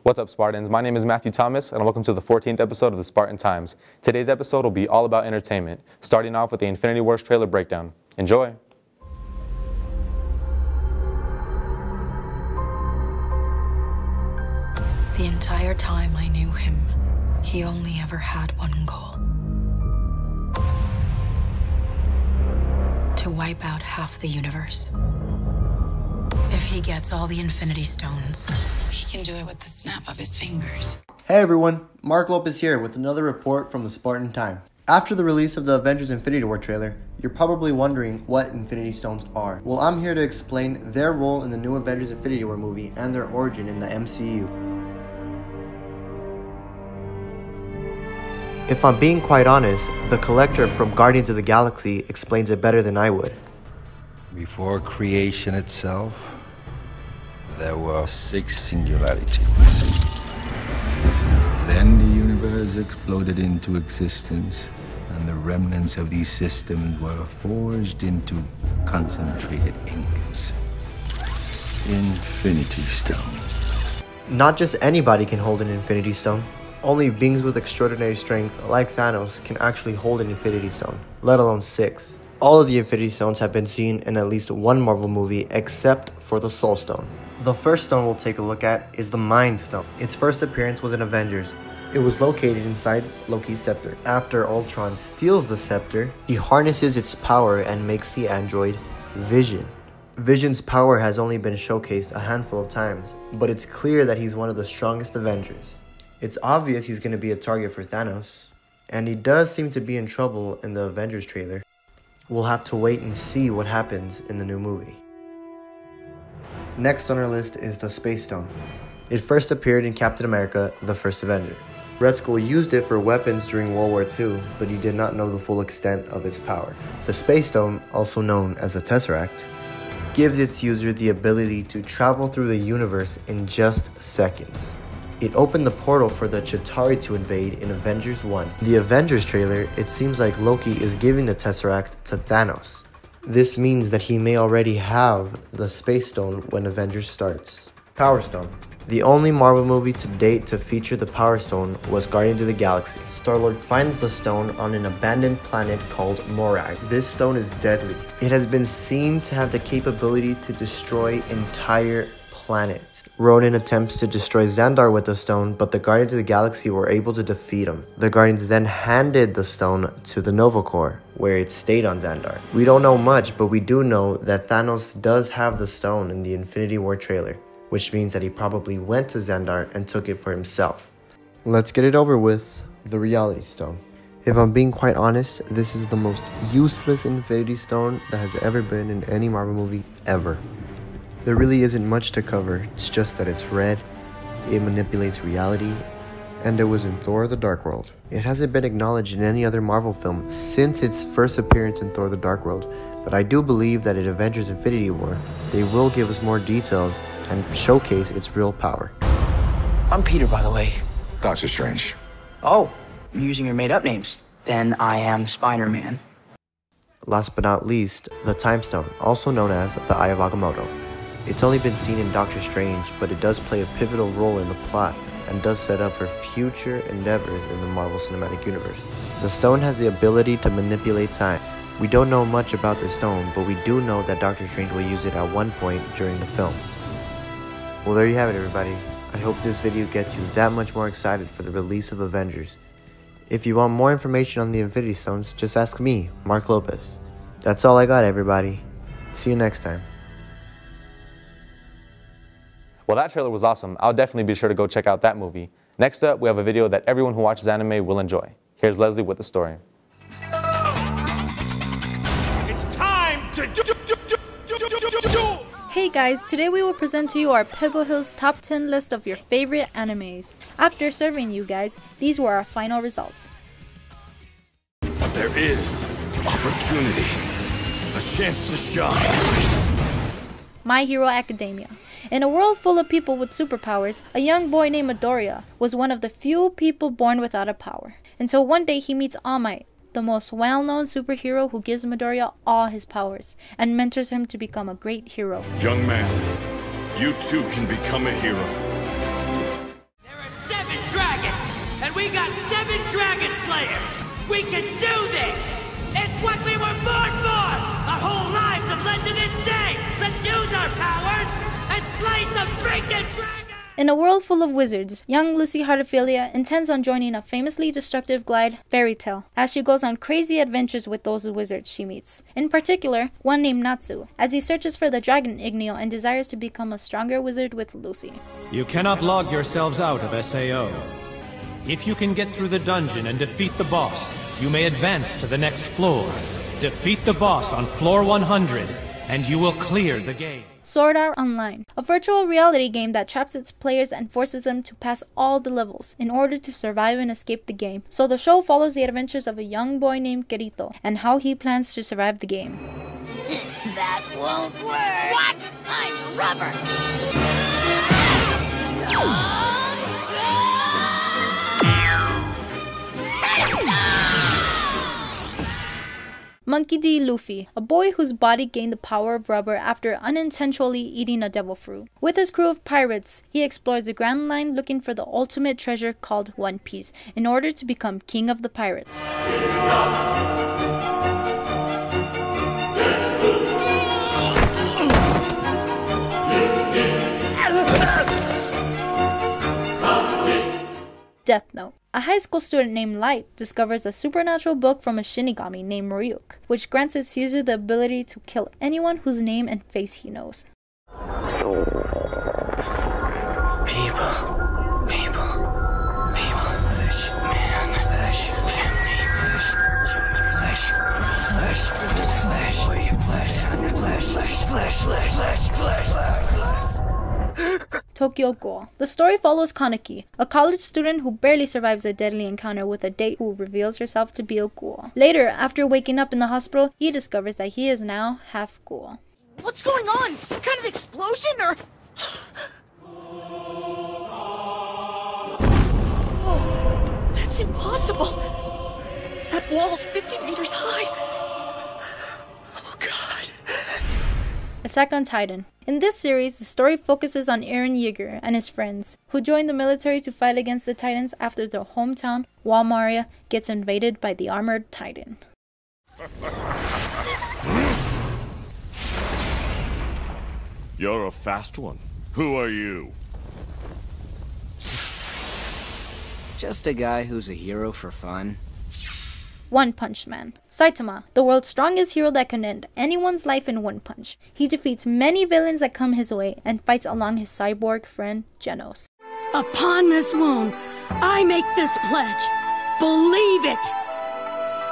What's up, Spartans? My name is Matthew Thomas, and welcome to the 14th episode of the Spartan Times. Today's episode will be all about entertainment, starting off with the Infinity Wars trailer breakdown. Enjoy! The entire time I knew him, he only ever had one goal. To wipe out half the universe. If he gets all the Infinity Stones, he can do it with the snap of his fingers. Hey everyone, Mark Lopez here with another report from the Spartan Time. After the release of the Avengers Infinity War trailer, you're probably wondering what Infinity Stones are. Well, I'm here to explain their role in the new Avengers Infinity War movie and their origin in the MCU. If I'm being quite honest, the Collector from Guardians of the Galaxy explains it better than I would. Before creation itself, there were 6 singularities. Then the universe exploded into existence, and the remnants of these systems were forged into concentrated ingots. Infinity Stone. Not just anybody can hold an Infinity Stone. Only beings with extraordinary strength, like Thanos, can actually hold an Infinity Stone, let alone 6. All of the Infinity Stones have been seen in at least one Marvel movie except for the Soul Stone. The first stone we'll take a look at is the Mind Stone. Its first appearance was in Avengers. It was located inside Loki's scepter. After Ultron steals the scepter, he harnesses its power and makes the android Vision. Vision's power has only been showcased a handful of times, but it's clear that he's one of the strongest Avengers. It's obvious he's going to be a target for Thanos, and he does seem to be in trouble in the Avengers trailer. We'll have to wait and see what happens in the new movie. Next on our list is the Space Stone. It first appeared in Captain America, the First Avenger. Red Skull used it for weapons during World War II, but he did not know the full extent of its power. The Space Stone, also known as the Tesseract, gives its user the ability to travel through the universe in just seconds. It opened the portal for the Chitauri to invade in Avengers 1. The Avengers trailer, it seems like Loki is giving the Tesseract to Thanos. This means that he may already have the Space Stone when Avengers starts. Power Stone. The only Marvel movie to date to feature the Power Stone was Guardians of the Galaxy. Star-Lord finds the stone on an abandoned planet called Morag. This stone is deadly. It has been seen to have the capability to destroy entire planets. Ronan attempts to destroy Xandar with the stone, but the Guardians of the Galaxy were able to defeat him. The Guardians then handed the stone to the Nova Corps, where it stayed on Xandar. We don't know much, but we do know that Thanos does have the stone in the Infinity War trailer, which means that he probably went to Xandar and took it for himself. Let's get it over with, the Reality Stone. If I'm being quite honest, this is the most useless Infinity Stone that has ever been in any Marvel movie ever. There really isn't much to cover, it's just that it's red, it manipulates reality, and it was in Thor the Dark World. It hasn't been acknowledged in any other Marvel film since its first appearance in Thor the Dark World, but I do believe that in Avengers Infinity War, they will give us more details and showcase its real power. I'm Peter, by the way. Doctor Strange. Oh, you're using your made-up names. Then I am Spider-Man. Last but not least, the Time Stone, also known as the Eye of Agamotto. It's only been seen in Doctor Strange, but it does play a pivotal role in the plot and does set up for future endeavors in the Marvel Cinematic Universe. The stone has the ability to manipulate time. We don't know much about the stone, but we do know that Doctor Strange will use it at one point during the film. Well, there you have it, everybody. I hope this video gets you that much more excited for the release of Avengers. If you want more information on the Infinity Stones, just ask me, Mark Lopez. That's all I got, everybody. See you next time. Well, that trailer was awesome. I'll definitely be sure to go check out that movie. Next up, we have a video that everyone who watches anime will enjoy. Here's Leslie with the story. It's time to do. Hey guys, today we will present to you our Pebble Hills top 10 list of your favorite animes. After surveying you guys, these were our final results. But there is opportunity, a chance to shine. My Hero Academia. In a world full of people with superpowers, a young boy named Midoriya was one of the few people born without a power. Until one day he meets All Might, the most well-known superhero who gives Midoriya all his powers and mentors him to become a great hero. Young man, you too can become a hero. We got 7 Dragon Slayers! We can do this! It's what we were born for! Our whole lives have led to this day! Let's use our powers and slay some freaking dragons! In a world full of wizards, young Lucy Heartophilia intends on joining a famously destructive glide, Fairy Tail, as she goes on crazy adventures with those wizards she meets. In particular, one named Natsu, as he searches for the dragon Igneo and desires to become a stronger wizard with Lucy. You cannot log yourselves out of SAO. If you can get through the dungeon and defeat the boss, you may advance to the next floor. Defeat the boss on floor 100, and you will clear the game. Sword Art Online, a virtual reality game that traps its players and forces them to pass all the levels in order to survive and escape the game. So the show follows the adventures of a young boy named Kirito and how he plans to survive the game. That won't work. What? I'm rubber. Monkey D. Luffy, a boy whose body gained the power of rubber after unintentionally eating a devil fruit. With his crew of pirates, he explores the Grand Line looking for the ultimate treasure called One Piece in order to become king of the pirates. Death Note. A high school student named Light discovers a supernatural book from a Shinigami named Ryuk, which grants its user the ability to kill anyone whose name and face he knows. Tokyo Ghoul. The story follows Kaneki, a college student who barely survives a deadly encounter with a date who reveals herself to be a ghoul. Later, after waking up in the hospital, he discovers that he is now half ghoul. What's going on? Some kind of explosion or... Oh, that's impossible. That wall's 50 meters high. Oh, God. Attack on Titan. In this series, the story focuses on Eren Yeager and his friends, who join the military to fight against the Titans after their hometown, Wall Maria, gets invaded by the armored Titan. You're a fast one. Who are you? Just a guy who's a hero for fun. One Punch Man. Saitama, the world's strongest hero that can end anyone's life in one punch. He defeats many villains that come his way and fights along his cyborg friend, Genos. Upon this wound, I make this pledge. Believe it!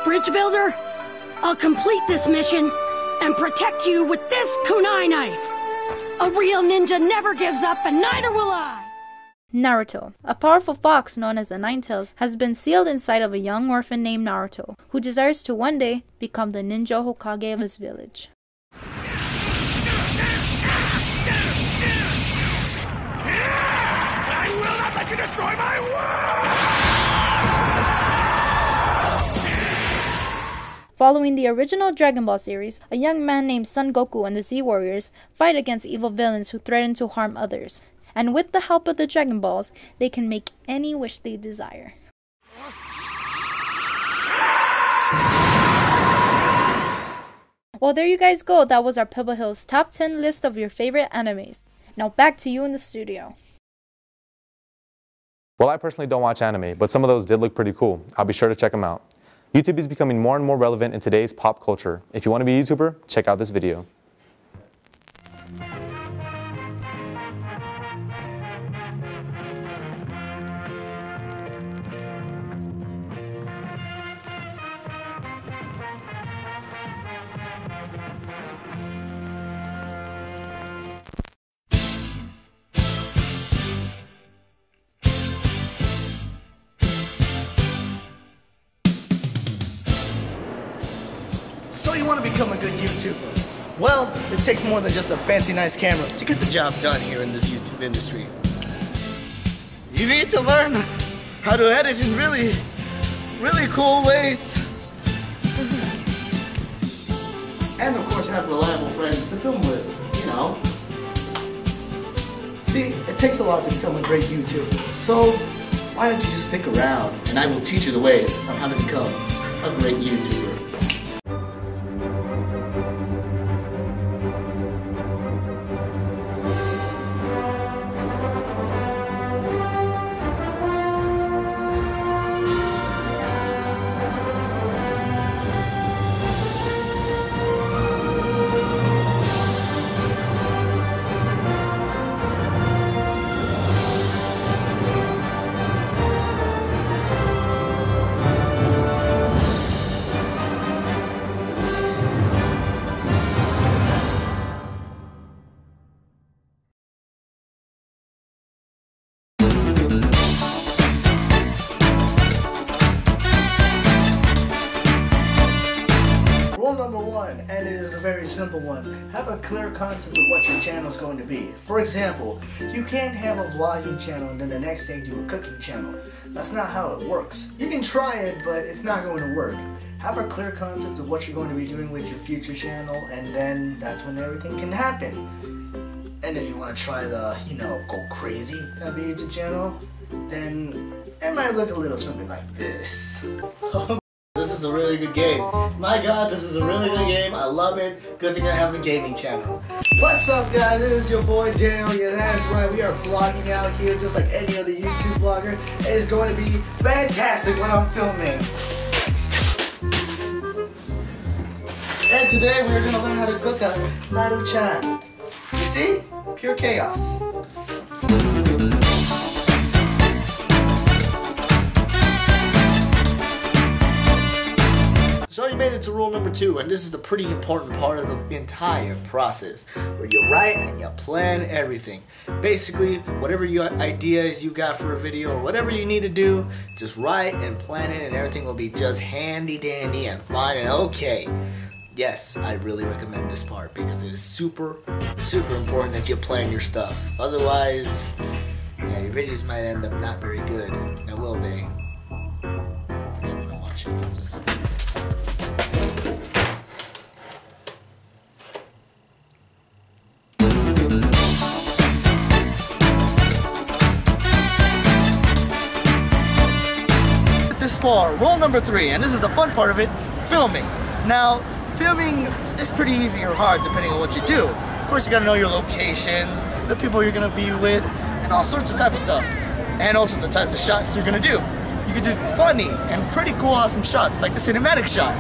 Bridge Builder, I'll complete this mission and protect you with this kunai knife. A real ninja never gives up, and neither will I! Naruto. A powerful fox known as the Ninetales has been sealed inside of a young orphan named Naruto, who desires to one day become the ninja Hokage of his village. I will not let you destroy my world! Following the original Dragon Ball series, a young man named Son Goku and the Z Warriors fight against evil villains who threaten to harm others. And with the help of the Dragon Balls, they can make any wish they desire. Well, there you guys go. That was our Pebble Hills top 10 list of your favorite animes. Now back to you in the studio. Well, I personally don't watch anime, but some of those did look pretty cool. I'll be sure to check them out. YouTube is becoming more and more relevant in today's pop culture. If you want to be a YouTuber, check out this video. So you want to become a good YouTuber? Well, it takes more than just a fancy nice camera to get the job done here in this YouTube industry. You need to learn how to edit in really cool ways. And of course have reliable friends to film with, you know. See, it takes a lot to become a great YouTuber. So, why don't you just stick around and I will teach you the ways on how to become a great YouTuber. Number one, and it is a very simple one. Have a clear concept of what your channel is going to be. For example, you can't have a vlogging channel and then the next day do a cooking channel. That's not how it works. You can try it, but it's not going to work. Have a clear concept of what you're going to be doing with your future channel, and then that's when everything can happen. And if you want to try the, go crazy type of YouTube channel, then it might look a little something like this. This is a really good game. My god, this is a really good game. I love it. Good thing I have a gaming channel. What's up, guys? It is your boy Daniel. Yeah, that's right. We are vlogging out here just like any other YouTube vlogger. It is going to be fantastic when I'm filming. And today we're going to learn how to cook a Naruto. You see? Pure chaos. So you made it to rule number 2, and this is the pretty important part of the entire process, where you write and you plan everything. Basically, whatever your ideas you got for a video or whatever you need to do, just write and plan it, and everything will be just handy dandy and fine and okay. Yes, I really recommend this part because it is super, super important that you plan your stuff. Otherwise, yeah, your videos might end up not very good. Now will they? Forget what I'm watching. Just... far. Rule number 3, and this is the fun part of it, filming. Now, filming is pretty easy or hard depending on what you do. Of course, you gotta know your locations, the people you're gonna be with, and all sorts of type of stuff. And also the types of shots you're gonna do. You can do funny and pretty cool, awesome shots, like the cinematic shot.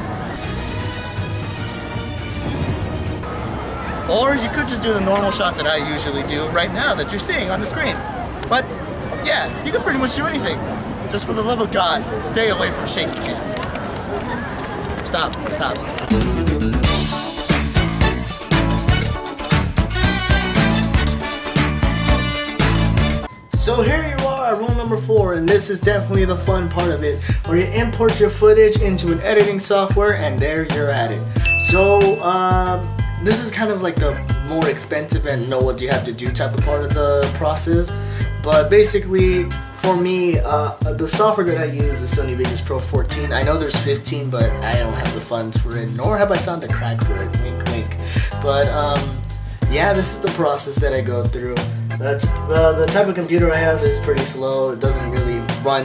Or you could just do the normal shots that I usually do right now that you're seeing on the screen. But, yeah, you can pretty much do anything. Just for the love of God, stay away from shaky cam. Stop. So here you are at rule number 4, and this is definitely the fun part of it, where you import your footage into an editing software, and there you're at it. So, this is kind of like the more expensive and know what you have to do type of part of the process. But basically, for me, the software that I use is Sony Vegas Pro 14. I know there's 15, but I don't have the funds for it, nor have I found the crack for it. Wink, wink. But yeah, this is the process that I go through. That's the type of computer I have is pretty slow. It doesn't really run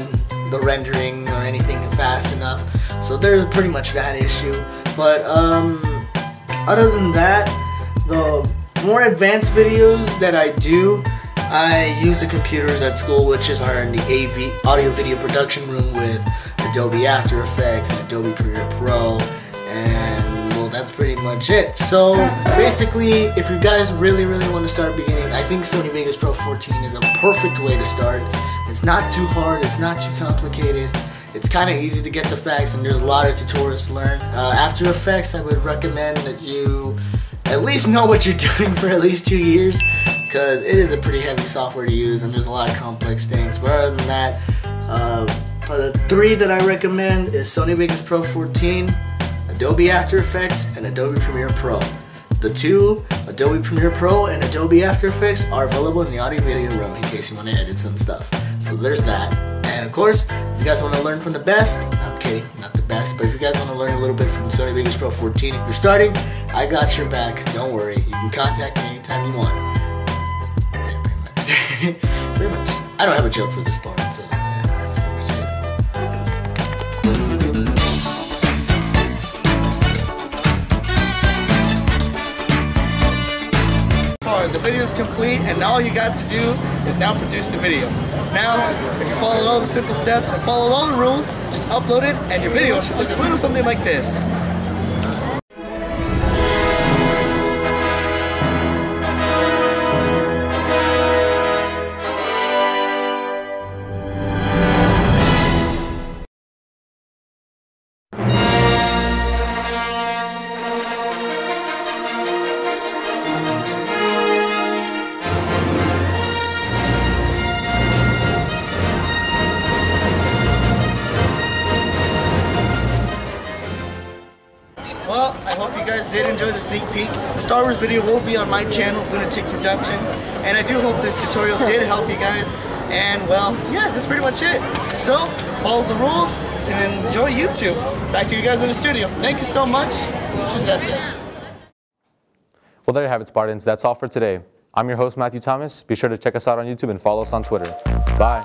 the rendering or anything fast enough. So there's pretty much that issue. But other than that, the more advanced videos that I do, I use the computers at school, which are in the AV, audio video production room with Adobe After Effects and Adobe Premiere Pro, and well, that's pretty much it. So basically, if you guys really want to start beginning, I think Sony Vegas Pro 14 is a perfect way to start. It's not too hard, it's not too complicated. It's kind of easy to get the facts, and there's a lot of tutorials to learn. After Effects, I would recommend that you at least know what you're doing for at least 2 years, because it is a pretty heavy software to use and there's a lot of complex things. But other than that, the 3 that I recommend is Sony Vegas Pro 14, Adobe After Effects, and Adobe Premiere Pro. The 2, Adobe Premiere Pro and Adobe After Effects, are available in the audio video room in case you want to edit some stuff. So there's that. And of course, if you guys want to learn from the best, I'm kidding, not the best, but if you guys want to learn a little bit from Sony Vegas Pro 14, if you're starting, I got your back, don't worry. You can contact me anytime you want. Yeah, pretty much. Pretty much. I don't have a joke for this part, so yeah. The video is complete, and all you got to do is now produce the video. Now, if you follow all the simple steps and follow all the rules, just upload it, and your video should look a little something like this. Well, I hope you guys did enjoy the sneak peek. The Star Wars video will be on my channel, Lunatic Productions, and I do hope this tutorial did help you guys. And well, yeah, that's pretty much it. So, follow the rules and enjoy YouTube. Back to you guys in the studio. Thank you so much. Just SS. Well, there you have it, Spartans. That's all for today. I'm your host, Matthew Thomas. Be sure to check us out on YouTube and follow us on Twitter. Bye.